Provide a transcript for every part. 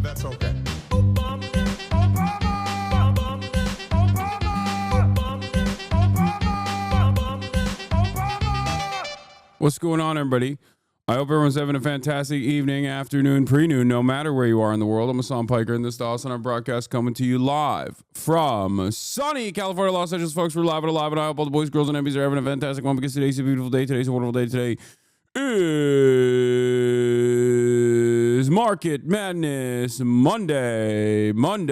that's okay. What's going on, everybody? I hope everyone's having a fantastic evening, afternoon, pre-noon, no matter where you are in the world. I'm Hassan Piker, and this is the HASAN broadcast coming to you live from sunny California, Los Angeles. Folks, we're live and alive, and I hope all the boys, girls, and MBs are having a fantastic one because today's a beautiful day. Today's a wonderful day. Today is Market Madness Monday, and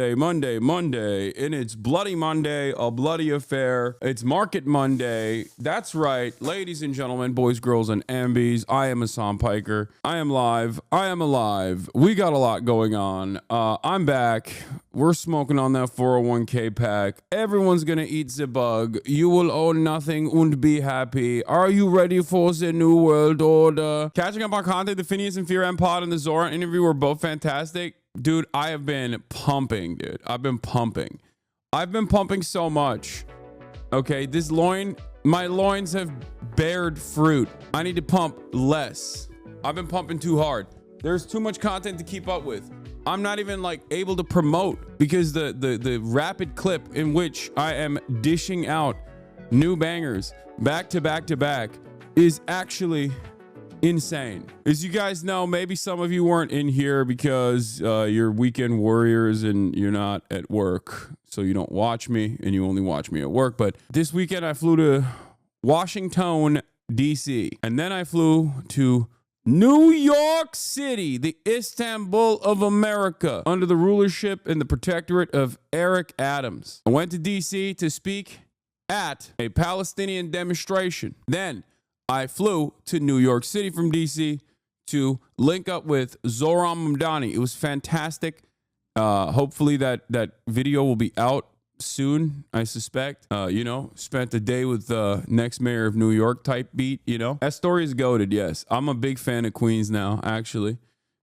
it's Bloody Monday, a bloody affair. It's Market Monday. That's right, ladies and gentlemen, boys, girls, and ambies. I am Hassan Piker. I am live. I am alive. We got a lot going on. I'm back. We're smoking on that 401k pack. Everyone's gonna eat the bug. You will own nothing and be happy. Are you ready for the new world order? Catching up on content, the Phineas and Fear Pod and the ZOHRAN interview were both fantastic. Dude, I have been pumping, dude. I've been pumping so much. Okay, my loins have bared fruit. I need to pump less. I've been pumping too hard. There's too much content to keep up with. I'm not even like able to promote because the rapid clip in which I am dishing out new bangers back to back to back is actually insane. As you guys know, maybe some of you weren't in here because you're weekend warriors and you're not at work, so you don't watch me and you only watch me at work. But this weekend I flew to Washington, D.C. and then I flew to New York City, the Istanbul of America, under the rulership and the protectorate of Eric Adams. I went to D.C. to speak at a Palestinian demonstration. Then I flew to New York City from D.C. to link up with Zohran Mamdani. It was fantastic. Hopefully that video will be out soon, I suspect. Spent the day with the next mayor of New York type beat, That story is goated, yes. I'm a big fan of Queens now, actually.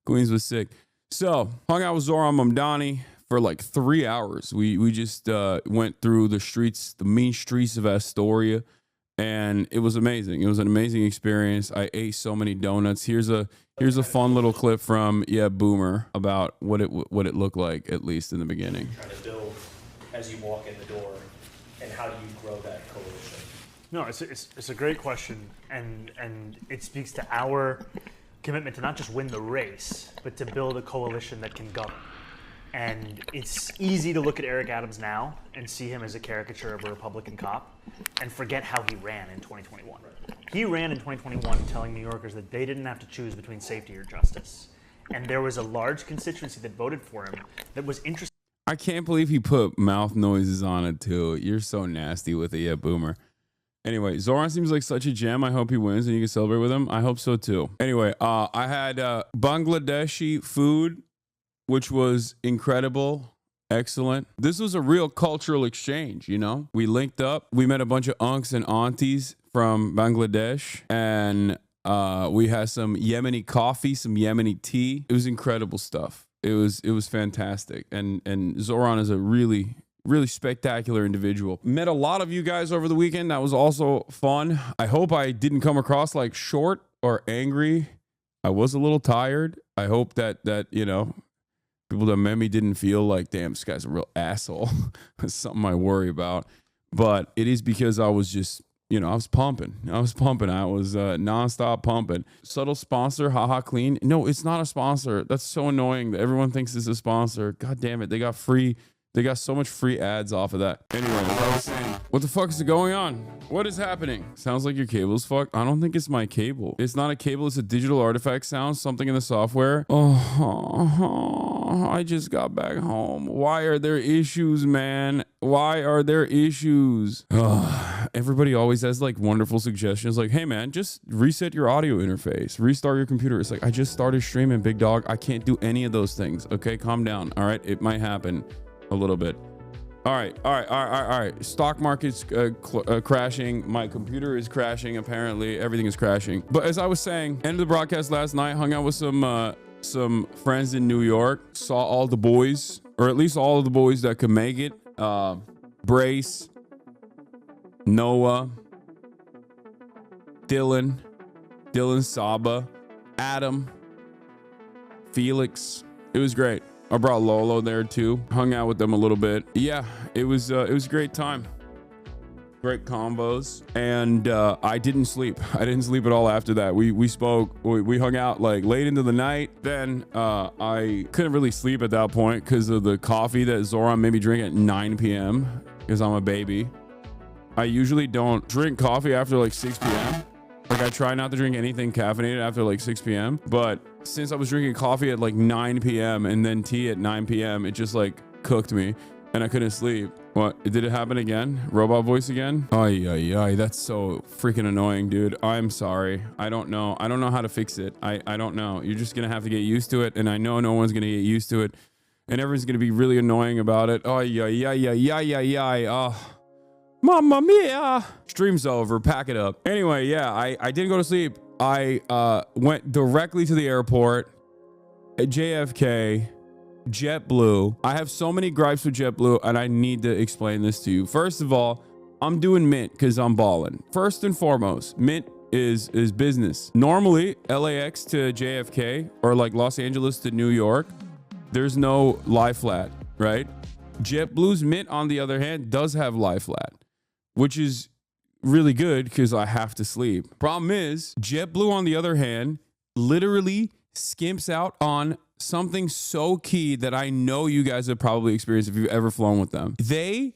Queens was sick. So, hung out with Zohran Mamdani for like 3 hours. We just went through the mean streets of Astoria, and it was amazing. It was an amazing experience. I ate so many donuts. Here's a fun little clip from Boomer about what it looked like, at least in the beginning. Trying to build as you walk in the door, and how do you grow that coalition? No, it's a great question, and it speaks to our commitment to not just win the race, but to build a coalition that can govern. And it's easy to look at Eric Adams now and see him as a caricature of a Republican cop and forget how he ran in 2021. He ran in 2021 telling New Yorkers that they didn't have to choose between safety or justice. And there was a large constituency that voted for him that was interested. I can't believe he put mouth noises on it too. You're so nasty with it, Boomer. Anyway, Zohran seems like such a gem. I hope he wins and you can celebrate with him. I hope so too. Anyway, I had Bangladeshi food, which was incredible, excellent. This was a real cultural exchange, We linked up. We met a bunch of unks and aunties from Bangladesh, and we had some Yemeni coffee, some Yemeni tea. It was incredible stuff. It was fantastic, and Zohran is a really spectacular individual. Met a lot of you guys over the weekend. That was also fun. I hope I didn't come across like short or angry. I was a little tired. I hope that people that met me didn't feel like, damn, this guy's a real asshole. That's something I worry about. But it is because I was just, I was pumping. I was nonstop pumping. Subtle sponsor, haha clean. No, it's not a sponsor. That's so annoying that everyone thinks it's a sponsor. God damn it. They got so much free ads off of that. Anyway, as I was saying, what the fuck is going on? What is happening? Sounds like your cable's fucked. I don't think it's my cable. It's not a cable. It's a digital artifact sound. Something in the software. Oh, I just got back home. Why are there issues, man? Why are there issues? Everybody always has like wonderful suggestions. Like, hey man, just reset your audio interface. Restart your computer. It's like, I just started streaming, big dog. I can't do any of those things. Okay, calm down. All right, it might happen. A little bit. All right. Stock market's crashing. My computer is crashing. Apparently, everything is crashing. But as I was saying, end of the broadcast last night, hung out with some friends in New York, saw all the boys, or at least all of the boys that could make it. Brace, Noah, Dylan Saba, Adam, Felix. It was great. I brought Lolo there too. Hung out with them a little bit. Yeah, it was a great time. Great combos. And I didn't sleep. I didn't sleep at all after that. We spoke. We hung out like late into the night. Then I couldn't really sleep at that point because of the coffee that Zohran made me drink at 9 p.m. because I'm a baby. I usually don't drink coffee after like 6 p.m. Like I try not to drink anything caffeinated after like 6 p.m. But since I was drinking coffee at like 9 p.m. and then tea at 9 p.m., it just like cooked me and I couldn't sleep. What? Did it happen again? Robot voice again? Ay, that's so freaking annoying, dude. I'm sorry. I don't know. I don't know how to fix it. I don't know. You're just going to have to get used to it. And I know no one's going to get used to it. And everyone's going to be really annoying about it. Oh, oh. Mamma mia. Stream's over. Pack it up. Anyway, yeah, I didn't go to sleep. I went directly to the airport at JFK, JetBlue. I have so many gripes with JetBlue, and I need to explain this to you. First of all, I'm doing Mint because I'm balling. First and foremost, Mint is business. Normally, LAX to JFK or like Los Angeles to New York, there's no lie flat, right? JetBlue's Mint, on the other hand, does have lie flat, which is really good because I have to sleep. Problem is, JetBlue, on the other hand, literally skimps out on something so key that I know you guys have probably experienced if you've ever flown with them. They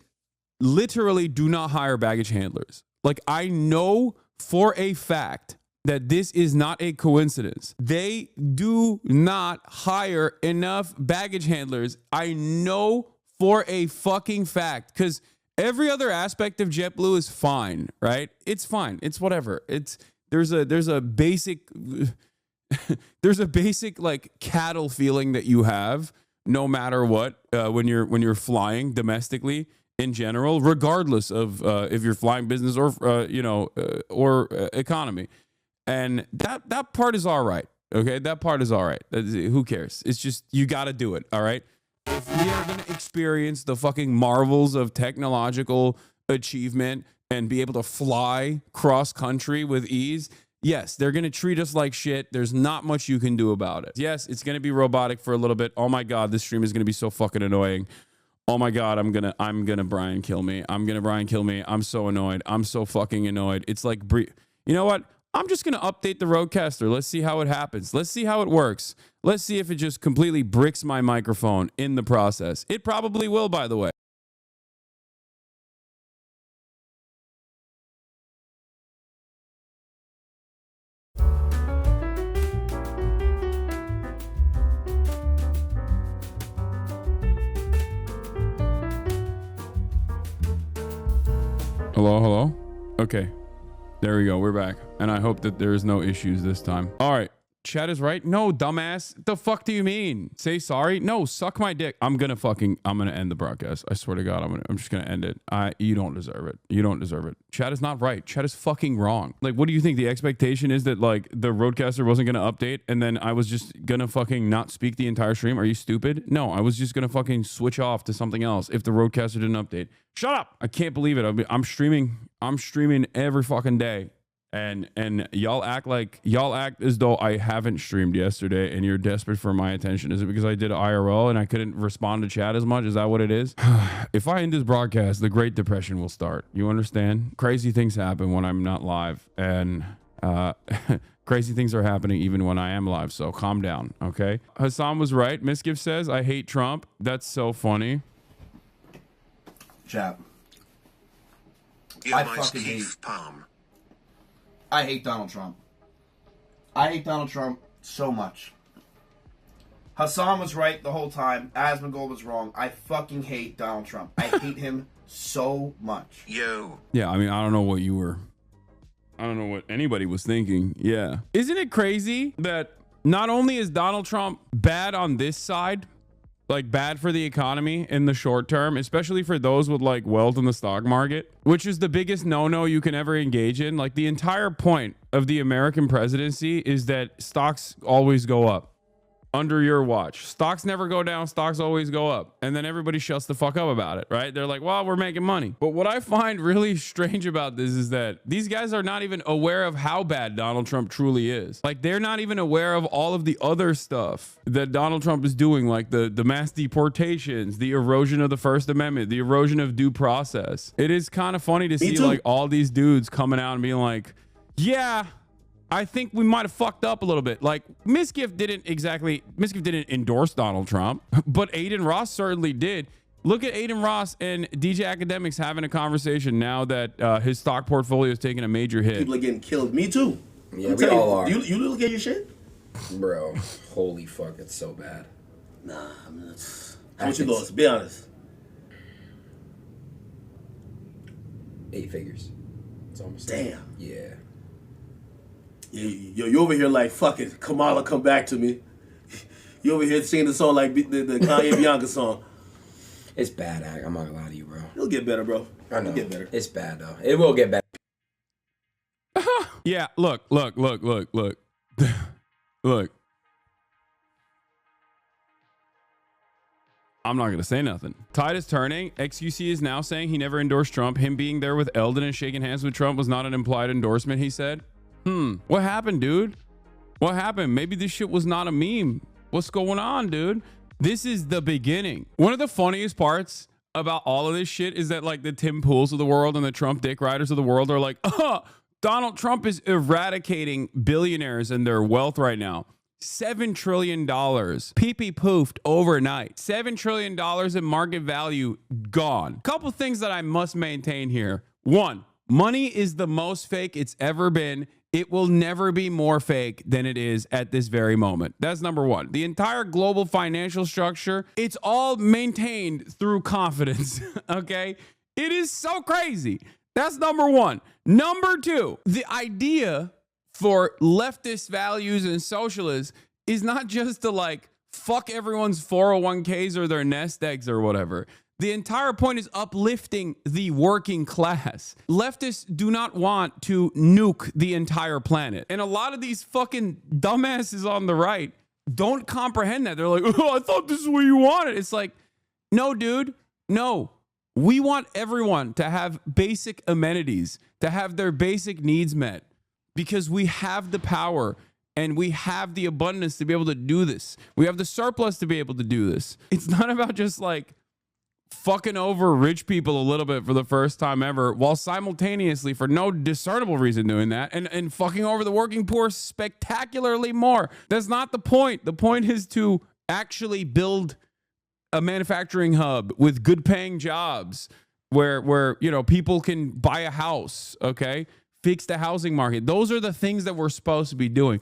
literally do not hire baggage handlers. Like, I know for a fact that this is not a coincidence. They do not hire enough baggage handlers. I know for a fucking fact, because every other aspect of JetBlue is fine, right? It's fine. It's whatever. There's a basic there's a basic like cattle feeling that you have no matter what when you're flying domestically in general, regardless of if you're flying business or or economy. And that part is all right. Okay, that part is all right. Who cares? It's just you got to do it. All right. If we are going to experience the fucking marvels of technological achievement and be able to fly cross country with ease, yes, they're going to treat us like shit. There's not much you can do about it. Yes, it's going to be robotic for a little bit. Oh my God, this stream is going to be so fucking annoying. Oh my God, I'm gonna Brian kill me. I'm gonna Brian kill me. I'm so annoyed. I'm so fucking annoyed. It's like, you know what? I'm just going to update the Rodecaster. Let's see how it happens. Let's see how it works. Let's see if it just completely bricks my microphone in the process. It probably will, by the way. Hello? Okay. There we go. We're back. And I hope that there is no issues this time. All right. Chat is right. No, dumbass. The fuck do you mean? Say sorry? No, suck my dick. I'm gonna end the broadcast. I swear to God, I'm just gonna end it. You don't deserve it. You don't deserve it. Chat is not right. Chat is fucking wrong. Like, what do you think? The expectation is that like the Rodecaster wasn't gonna update and then I was just gonna fucking not speak the entire stream? Are you stupid? No, I was just gonna fucking switch off to something else if the Rodecaster didn't update. Shut up! I can't believe it. I'm streaming every fucking day. And y'all act as though I haven't streamed yesterday and you're desperate for my attention. Is it because I did IRL and I couldn't respond to chat as much? Is that what it is? If I end this broadcast, the Great Depression will start. You understand? Crazy things happen when I'm not live, and crazy things are happening even when I am live. So calm down, okay? Hassan was right. MIZKIF says, I hate Trump. That's so funny. Chat. I fucking hate Palm. I hate Donald Trump. I hate Donald Trump so much. Hassan was right the whole time. Asmongold was wrong. I fucking hate Donald Trump. I hate him so much. Yo. Yeah, I mean, I don't know what anybody was thinking. Yeah. Isn't it crazy that not only is Donald Trump bad on this side, like bad for the economy in the short term, especially for those with like wealth in the stock market, which is the biggest no-no you can ever engage in. Like, the entire point of the American presidency is that stocks always go up. under your watch. Stocks never go down, stocks always go up. And then everybody shuts the fuck up about it, right? They're like, well, we're making money. But what I find really strange about this is that these guys are not even aware of how bad Donald Trump truly is. Like, they're not even aware of all of the other stuff that Donald Trump is doing, like the mass deportations, the erosion of the First Amendment, the erosion of due process. It is kind of funny to see like all these dudes coming out and being like, yeah, I think we might have fucked up a little bit. Like, MIZKIF didn't endorse Donald Trump, but Adin Ross certainly did. Look at Adin Ross and DJ Academics having a conversation now that his stock portfolio is taking a major hit. People are getting killed. Me too. Yeah, we all are. You look at your shit? Bro, holy fuck, it's so bad. Nah, I mean, how much you lost? Be honest. 8 figures. It's almost damn. Yeah. You over here like, fuck it, Kamala, come back to me. You over here singing the song like the Kanye Bianca song. It's bad, I'm not gonna lie to you, bro. It'll get better, bro. I know. It'll get better. It's bad, though. It will get better. Yeah, look. Look. I'm not going to say nothing. Tide is turning. XQC is now saying he never endorsed Trump. Him being there with Eldon and shaking hands with Trump was not an implied endorsement, he said. What happened, dude? What happened? Maybe this shit was not a meme. What's going on, dude? This is the beginning. One of the funniest parts about all of this shit is that like the Tim Pools of the world and the Trump dick riders of the world are like, Donald Trump is eradicating billionaires and their wealth right now. $7 trillion pee-pee poofed overnight. $7 trillion in market value gone. Couple things that I must maintain here. One, money is the most fake it's ever been. It will never be more fake than it is at this very moment. That's number one. The entire global financial structure, it's all maintained through confidence, okay? It is so crazy. That's number one. Number two, the idea for leftist values and socialists is not just to like fuck everyone's 401ks or their nest eggs or whatever. The entire point is uplifting the working class. Leftists do not want to nuke the entire planet. And a lot of these fucking dumbasses on the right don't comprehend that. They're like, oh, I thought this is what you wanted. It's like, no, dude, no. We want everyone to have basic amenities, to have their basic needs met, because we have the power and we have the abundance to be able to do this. We have the surplus to be able to do this. It's not about just like fucking over rich people a little bit for the first time ever, while simultaneously, for no discernible reason, doing that and fucking over the working poor spectacularly more. That's not the point. The point is to actually build a manufacturing hub with good paying jobs where you know people can buy a house, okay? Fix the housing market. Those are the things that we're supposed to be doing.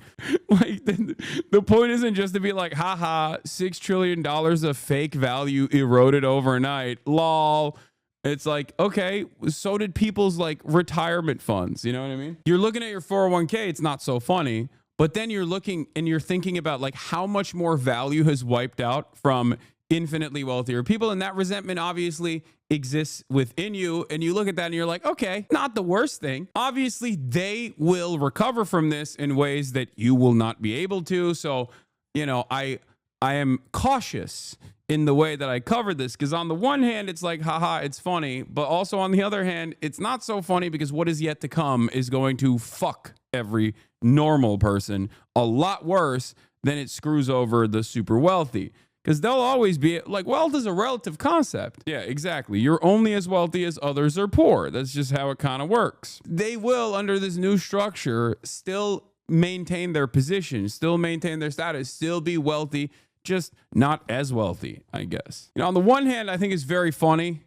Like the point isn't just to be like, haha, $6 trillion of fake value eroded overnight. Lol. It's like, okay, so did people's like retirement funds. You know what I mean? You're looking at your 401k. It's not so funny. But then you're looking and you're thinking about like how much more value has wiped out from infinitely wealthier people. And that resentment obviously exists within you. And you look at that and you're like, okay, not the worst thing. Obviously, they will recover from this in ways that you will not be able to. So, you know, I am cautious in the way that I cover this, because on the one hand, it's like, haha, it's funny. But also on the other hand, it's not so funny, because what is yet to come is going to fuck every normal person a lot worse than it screws over the super wealthy. Because they'll always be like, wealth is a relative concept. Yeah, exactly. You're only as wealthy as others are poor. That's just how it kind of works. They will, under this new structure, still maintain their position, still maintain their status, still be wealthy, just not as wealthy, I guess. You know, on the one hand, I think it's very funny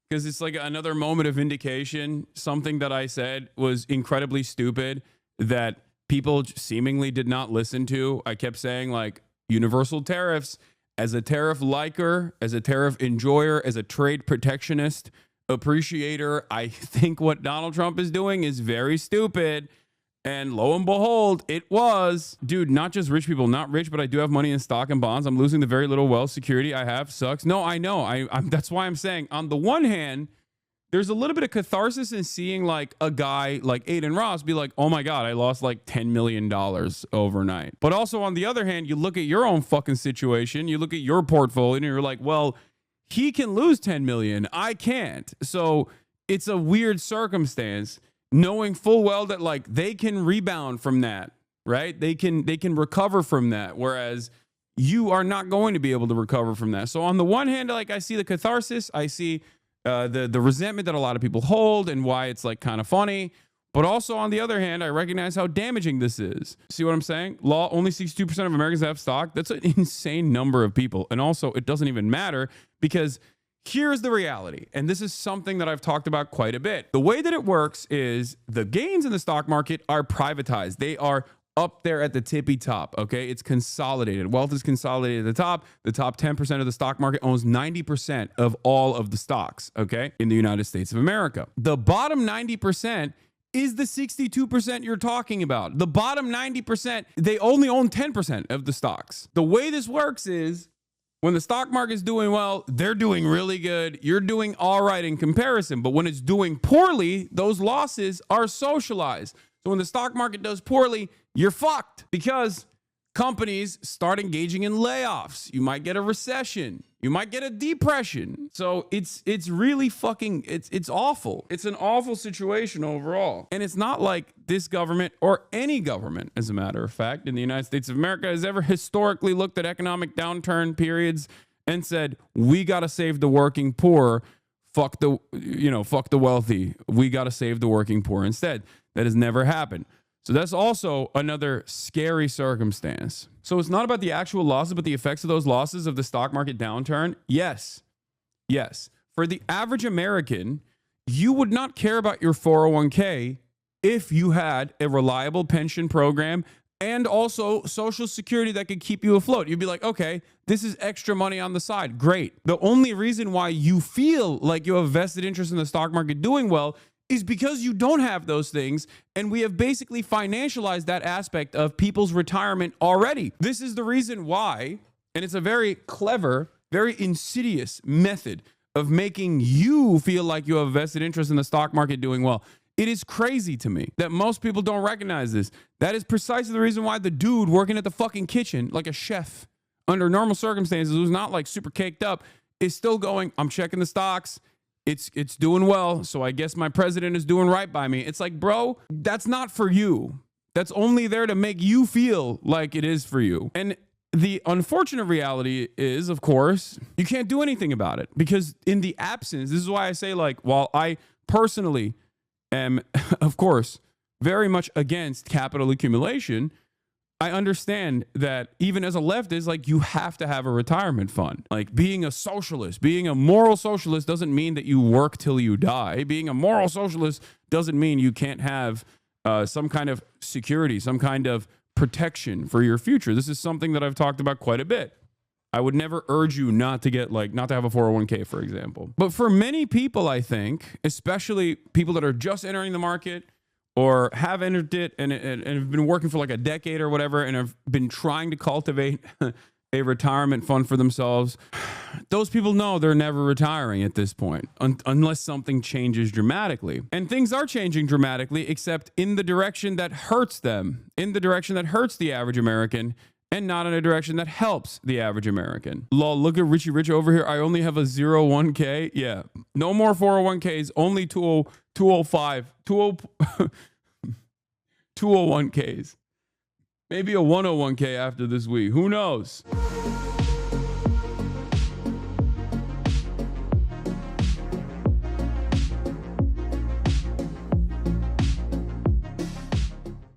because it's like another moment of vindication. Something that I said was incredibly stupid that people seemingly did not listen to. I kept saying like universal tariffs. As a tariff liker, as a tariff enjoyer, as a trade protectionist appreciator, I think what Donald Trump is doing is very stupid. And lo and behold, it was. Dude, not just rich people, not rich, but I do have money in stock and bonds. I'm losing the very little wealth security I have. Sucks. No, I know. I'm that's why I'm saying, on the one hand, there's a little bit of catharsis in seeing like a guy like ADIN Ross be like, oh my God, I lost like $10 million overnight. But also on the other hand, you look at your own fucking situation, you look at your portfolio and you're like, well, he can lose 10 million. I can't. So it's a weird circumstance knowing full well that like they can rebound from that, right? They can recover from that. Whereas you are not going to be able to recover from that. So on the one hand, like I see the catharsis, I see the resentment that a lot of people hold and why it's like kind of funny. But also on the other hand, I recognize how damaging this is. See what I'm saying? Law, only 62% of Americans have stock. That's an insane number of people. And also it doesn't even matter because here's the reality. And this is something that I've talked about quite a bit. The way that it works is the gains in the stock market are privatized. They are up there at the tippy top, okay? It's consolidated. Wealth is consolidated at the top. The top 10% of the stock market owns 90% of all of the stocks, okay, in the United States of America. The bottom 90% is the 62% you're talking about. The bottom 90%, they only own 10% of the stocks. The way this works is when the stock market's doing well, they're doing really good. You're doing all right in comparison. But when it's doing poorly, those losses are socialized. So when the stock market does poorly, you're fucked because companies start engaging in layoffs. You might get a recession. You might get a depression. So it's really fucking, it's awful. It's an awful situation overall. And it's not like this government or any government, as a matter of fact, in the United States of America has ever historically looked at economic downturn periods and said, we got to save the working poor. Fuck the wealthy. We got to save the working poor instead. That has never happened. So that's also another scary circumstance. So it's not about the actual losses, but the effects of those losses of the stock market downturn. Yes. For the average American, you would not care about your 401k if you had a reliable pension program and also Social Security that could keep you afloat. You'd be like, okay, this is extra money on the side. Great. The only reason why you feel like you have a vested interest in the stock market doing well is because you don't have those things, and we have basically financialized that aspect of people's retirement already. This is the reason why, and it's a very clever, very insidious method of making you feel like you have a vested interest in the stock market doing well. It is crazy to me that most people don't recognize this. That is precisely the reason why the dude working at the fucking kitchen, like a chef, under normal circumstances, who's not like super caked up, is still going, I'm checking the stocks. It's doing well, so I guess my president is doing right by me. It's like, bro, that's not for you. That's only there to make you feel like it is for you. And the unfortunate reality is, of course, you can't do anything about it because in the absence, this is why I say, like, while I personally am, of course, very much against capital accumulation, I understand that even as a leftist, like, you have to have a retirement fund. Like, being a socialist, being a moral socialist doesn't mean that you work till you die. Being a moral socialist doesn't mean you can't have some kind of security, some kind of protection for your future. This is something that I've talked about quite a bit. I would never urge you not to have a 401k, for example. But for many people, I think, especially people that are just entering the market, or have entered it and have been working for like a decade or whatever and have been trying to cultivate a retirement fund for themselves, those people know they're never retiring at this point unless something changes dramatically. And things are changing dramatically, except in the direction that hurts them, in the direction that hurts the average American, and not in a direction that helps the average American. Lol, look at Richie Rich over here. I only have a 01k. Yeah, no more 401ks, only 201ks. Maybe a 101k after this week. Who knows?